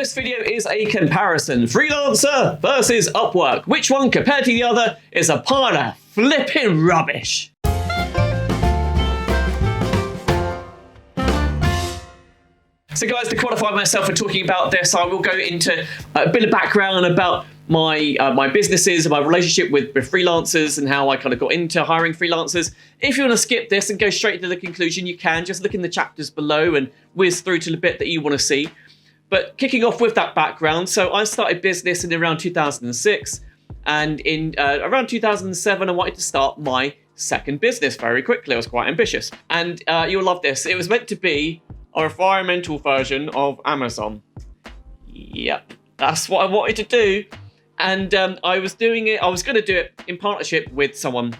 this video is a comparison. Freelancer versus Upwork. Which one compared to the other is a pile of flipping rubbish. So guys, to qualify myself for talking about this, I will go into a bit of background about my businesses and my relationship with freelancers and how I kind of got into hiring freelancers. If you want to skip this and go straight to the conclusion, you can. Just look in the chapters below and whiz through to the bit that you want to see. But kicking off with that background, so I started business in around 2006, and in around 2007, I wanted to start my second business very quickly. I was quite ambitious, and you'll love this. It was meant to be a environmental version of Amazon. Yep, that's what I wanted to do. And I was doing it, I was going to do it in partnership with someone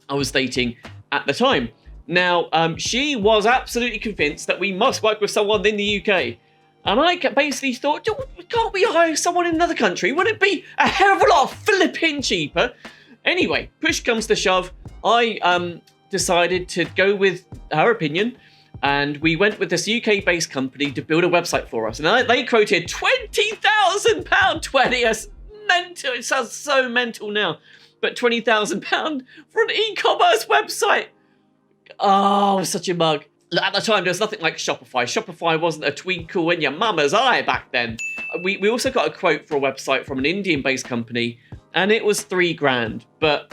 I was dating at the time. Now, she was absolutely convinced that we must work with someone in the UK. And I basically thought, can't we hire someone in another country? Wouldn't it be a hell of a lot flipping cheaper? Anyway, push comes to shove, I decided to go with her opinion. And we went with this UK-based company to build a website for us. And they quoted £20,000, mental. It sounds so mental now, but £20,000 for an e-commerce website. Oh, I was such a mug. At the time, there was nothing like Shopify. Shopify wasn't a twinkle in your mama's eye back then. We also got a quote for a website from an Indian-based company, and it was $3,000. But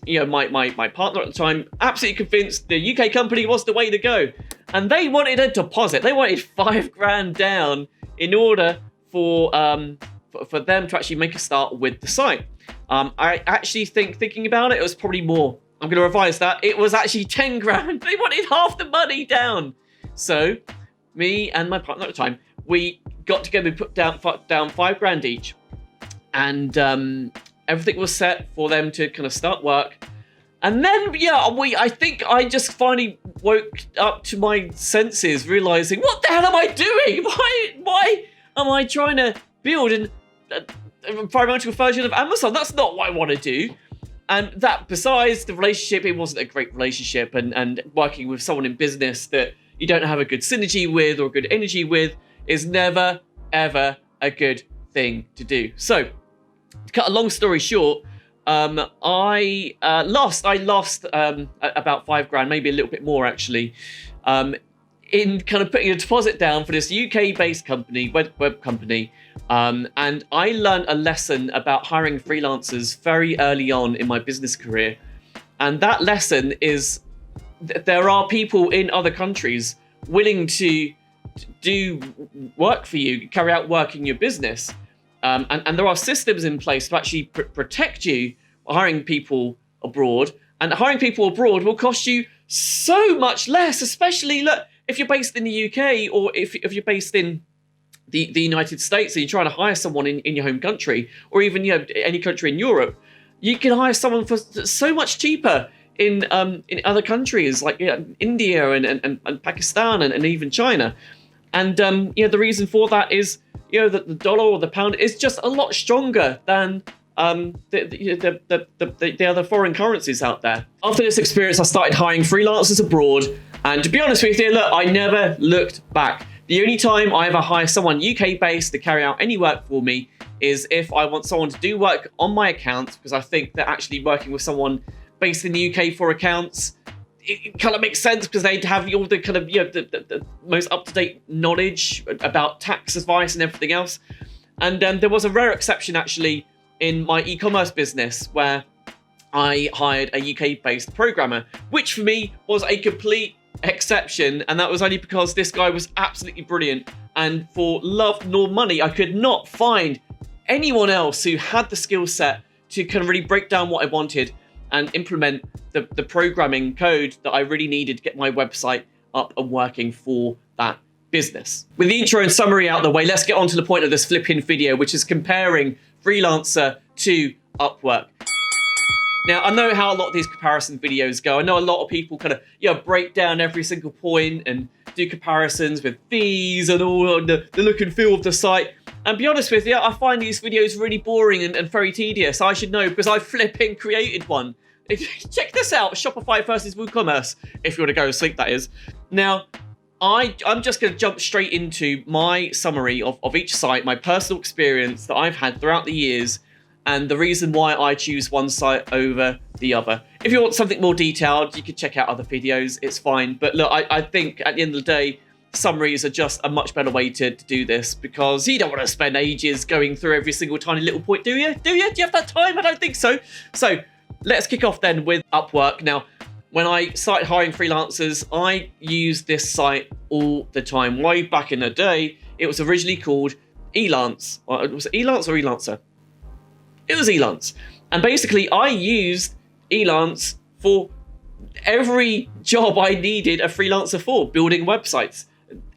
you know, my partner at the time absolutely convinced the UK company was the way to go, and they wanted a deposit. They wanted $5,000 down in order for them to actually make a start with the site. I actually thinking about it, it was probably more. I'm going to revise that. It was actually $10,000. They wanted half the money down. So me and my partner at the time, we got together and put down $5,000 each, and everything was set for them to kind of start work. And then, yeah, I think I just finally woke up to my senses, realizing, what the hell am I doing? Why am I trying to build an environmental version of Amazon? That's not what I want to do. And that, besides the relationship, it wasn't a great relationship, and working with someone in business that you don't have a good synergy with or good energy with is never, ever a good thing to do. So, to cut a long story short, I lost about $5,000, maybe a little bit more actually, in kind of putting a deposit down for this UK-based company, web company. And I learned a lesson about hiring freelancers very early on in my business career. And that lesson is that there are people in other countries willing to do work for you, carry out work in your business. And there are systems in place to actually protect you hiring people abroad. And hiring people abroad will cost you so much less, especially, look, if you're based in the UK, or if you're based in the United States and you're trying to hire someone in your home country, or even any country in Europe, you can hire someone for so much cheaper in other countries like India and Pakistan and even China. And the reason for that is that the dollar or the pound is just a lot stronger than the other foreign currencies out there. After this experience, I started hiring freelancers abroad, and to be honest with you, look, I never looked back. The only time I ever hire someone UK-based to carry out any work for me is if I want someone to do work on my account, because I think that actually working with someone based in the UK for accounts, it kind of makes sense because they'd have all the kind of the most up-to-date knowledge about tax advice and everything else. And there was a rare exception actually in my e-commerce business where I hired a UK-based programmer, which for me was a complete exception, and that was only because this guy was absolutely brilliant, and for love nor money I could not find anyone else who had the skill set to kind of really break down what I wanted and implement the programming code that I really needed to get my website up and working for that business. With the intro and summary out of the way, let's get on to the point of this flipping video, which is comparing Freelancer to Upwork. Now, I know how a lot of these comparison videos go. I know a lot of people kind of break down every single point and do comparisons with fees and all the look and feel of the site. And be honest with you, I find these videos really boring and very tedious. I should know because I flipping created one. Check this out, Shopify versus WooCommerce, if you want to go to sleep, that is. Now, I'm just going to jump straight into my summary of each site, my personal experience that I've had throughout the years, and the reason why I choose one site over the other. If you want something more detailed, you can check out other videos, it's fine. But look, I think at the end of the day, summaries are just a much better way to do this, because you don't want to spend ages going through every single tiny little point, do you? Do you have that time? I don't think so. So let's kick off then with Upwork. Now, when I started hiring freelancers, I used this site all the time. Way back in the day, it was originally called Elance. Was it Elance or Elancer? It was Elance. And basically, I used Elance for every job I needed a freelancer for, building websites,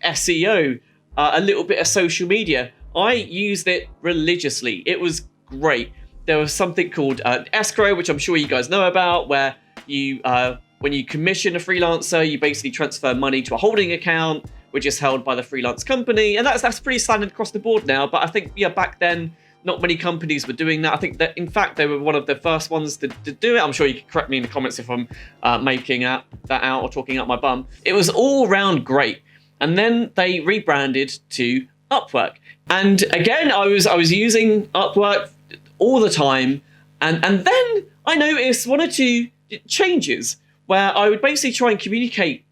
SEO, a little bit of social media. I used it religiously. It was great. There was something called Escrow, which I'm sure you guys know about, where you, when you commission a freelancer, you basically transfer money to a holding account, which is held by the freelance company. And that's pretty standard across the board now. But I think, yeah, back then, not many companies were doing that. I think that, in fact, they were one of the first ones to do it. I'm sure you can correct me in the comments if I'm making that out or talking out my bum. It was all round great. And then they rebranded to Upwork. And again, I was using Upwork all the time. And then I noticed one or two changes where I would basically try and communicate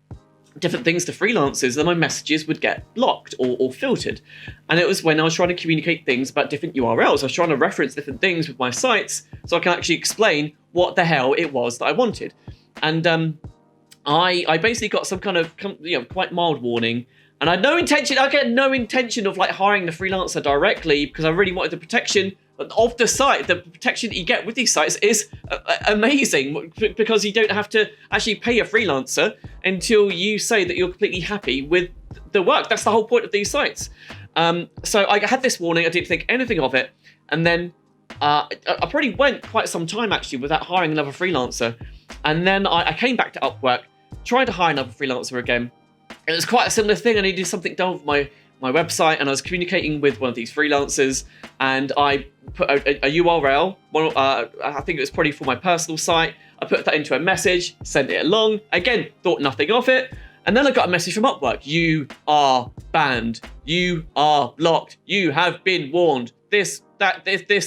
different things to freelancers, and my messages would get blocked or filtered. And it was when I was trying to communicate things about different URLs. I was trying to reference different things with my sites so I can actually explain what the hell it was that I wanted. And I basically got some kind of, quite mild warning. And I get no intention of like hiring the freelancer directly, because I really wanted the protection of the site. The protection that you get with these sites is amazing, because you don't have to actually pay a freelancer until you say that you're completely happy with the work. That's the whole point of these sites. So I had this warning. I didn't think anything of it. And then I probably went quite some time actually without hiring another freelancer. And then I came back to Upwork, tried to hire another freelancer again. It was quite a similar thing. I needed something done with my website, and I was communicating with one of these freelancers, and I put a URL. I think it was probably for my personal site. I put that into a message, sent it along. Again, thought nothing of it. And then I got a message from Upwork. You are banned. You are blocked. You have been warned. This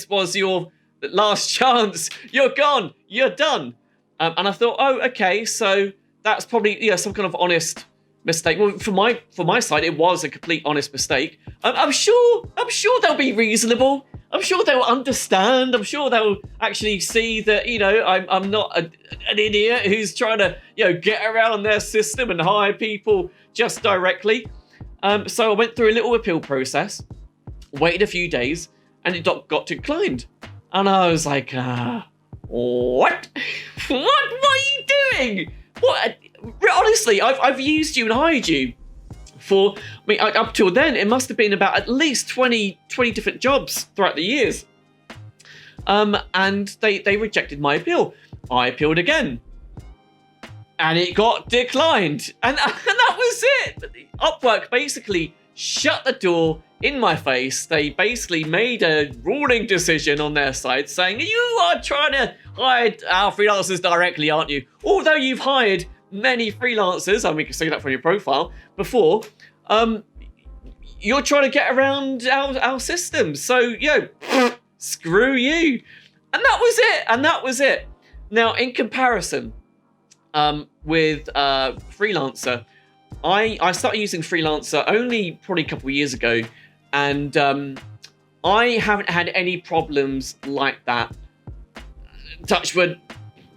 was your last chance. You're gone. You're done. And I thought, oh, okay, so that's probably some kind of honest mistake. Well, for my side, it was a complete honest mistake. I'm sure they'll be reasonable. I'm sure they'll understand. I'm sure they'll actually see that I'm not an idiot who's trying to get around their system and hire people just directly. So I went through a little appeal process, waited a few days, and it got declined. And I was like, what? What are you doing? What? Honestly, I've used you and hired you for, up till then, it must have been about at least 20 different jobs throughout the years. And they rejected my appeal. I appealed again. And it got declined. And that was it. Upwork basically shut the door in my face. They basically made a ruling decision on their side saying, you are trying to hire our freelancers directly, aren't you? Although you've hired many freelancers, and we can see that from your profile before, you're trying to get around our system. So, screw you. And that was it. Now, in comparison with Freelancer, I started using Freelancer only probably a couple of years ago, and I haven't had any problems like that. Touch wood,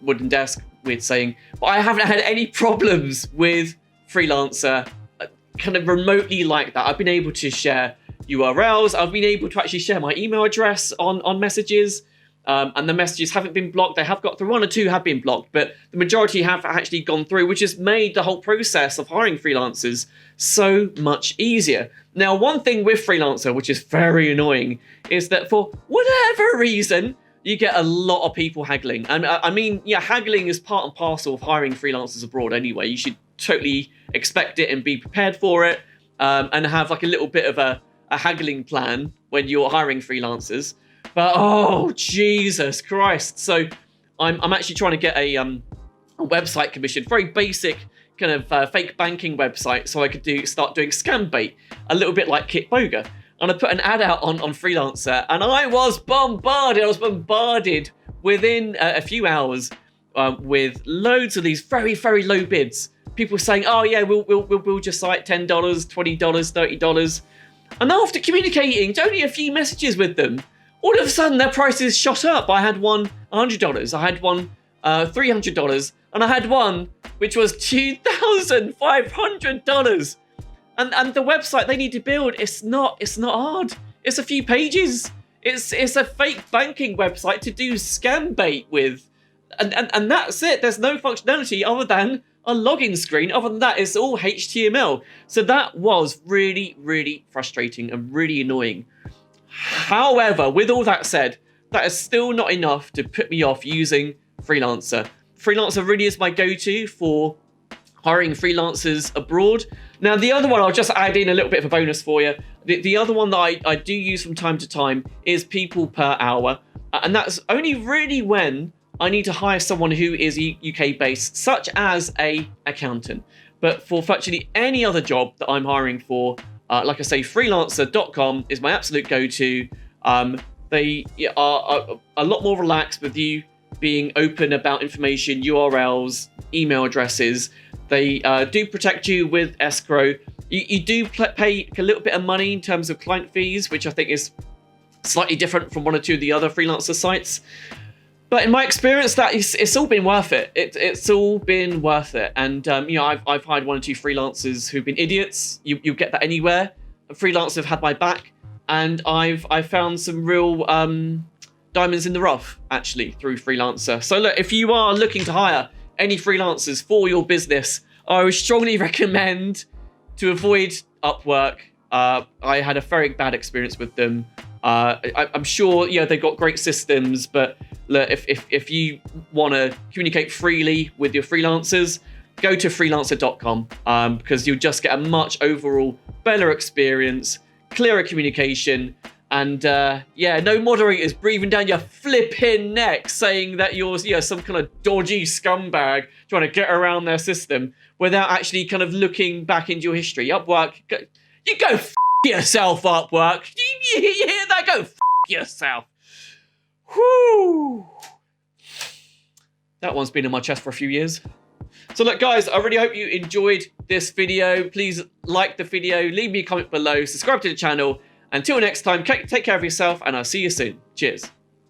wooden desk, weird saying, but I haven't had any problems with Freelancer kind of remotely like that. I've been able to share URLs. I've been able to actually share my email address on messages, and the messages haven't been blocked. They have got through. One or two have been blocked, but the majority have actually gone through, which has made the whole process of hiring freelancers so much easier. Now, one thing with Freelancer, which is very annoying, is that for whatever reason, you get a lot of people haggling. And haggling is part and parcel of hiring freelancers abroad anyway. You should totally expect it and be prepared for it, and have like a little bit of a haggling plan when you're hiring freelancers. But oh, Jesus Christ. So I'm actually trying to get a website commissioned, very basic kind of fake banking website so I could start doing scam bait, a little bit like Kit Boga. And I put an ad out on Freelancer, and I was bombarded. I was bombarded within a few hours with loads of these very, very low bids. People saying, "Oh yeah, we'll build your site, $10, $20, $30." And after communicating only a few messages with them, all of a sudden their prices shot up. I had one $100, I had one $300, and I had one which was $2,500. And the website they need to build, it's not hard. It's a few pages. It's a fake banking website to do scam bait with. And that's it. There's no functionality other than a login screen. Other than that, it's all HTML. So that was really, really frustrating and really annoying. However, with all that said, that is still not enough to put me off using Freelancer. Freelancer really is my go-to for hiring freelancers abroad. Now, the other one, I'll just add in a little bit of a bonus for you. The other one that I do use from time to time is people per hour. And that's only really when I need to hire someone who is UK based, such as a accountant. But for virtually any other job that I'm hiring for, like I say, freelancer.com is my absolute go-to. They are a lot more relaxed with you being open about information, URLs, email addresses. They do protect you with Escrow. You do pay a little bit of money in terms of client fees, which I think is slightly different from one or two of the other freelancer sites. But in my experience, it's all been worth it. It's all been worth it. And I've hired one or two freelancers who've been idiots. You'll get that anywhere. Freelancers have had my back, and I've found some real diamonds in the rough actually through Freelancer. So look, if you are looking to hire any freelancers for your business, I would strongly recommend to avoid Upwork. I had a very bad experience with them. I'm sure they've got great systems, but look, if you want to communicate freely with your freelancers, go to freelancer.com because you'll just get a much overall better experience, clearer communication, and no moderators breathing down your flipping neck saying that you're some kind of dodgy scumbag trying to get around their system without actually kind of looking back into your history. Upwork, you go f*** yourself, Upwork. You hear that? Go f*** yourself. Whew. That one's been in my chest for a few years. So look, guys, I really hope you enjoyed this video. Please like the video, leave me a comment below, subscribe to the channel. Until next time, take care of yourself, and I'll see you soon. Cheers.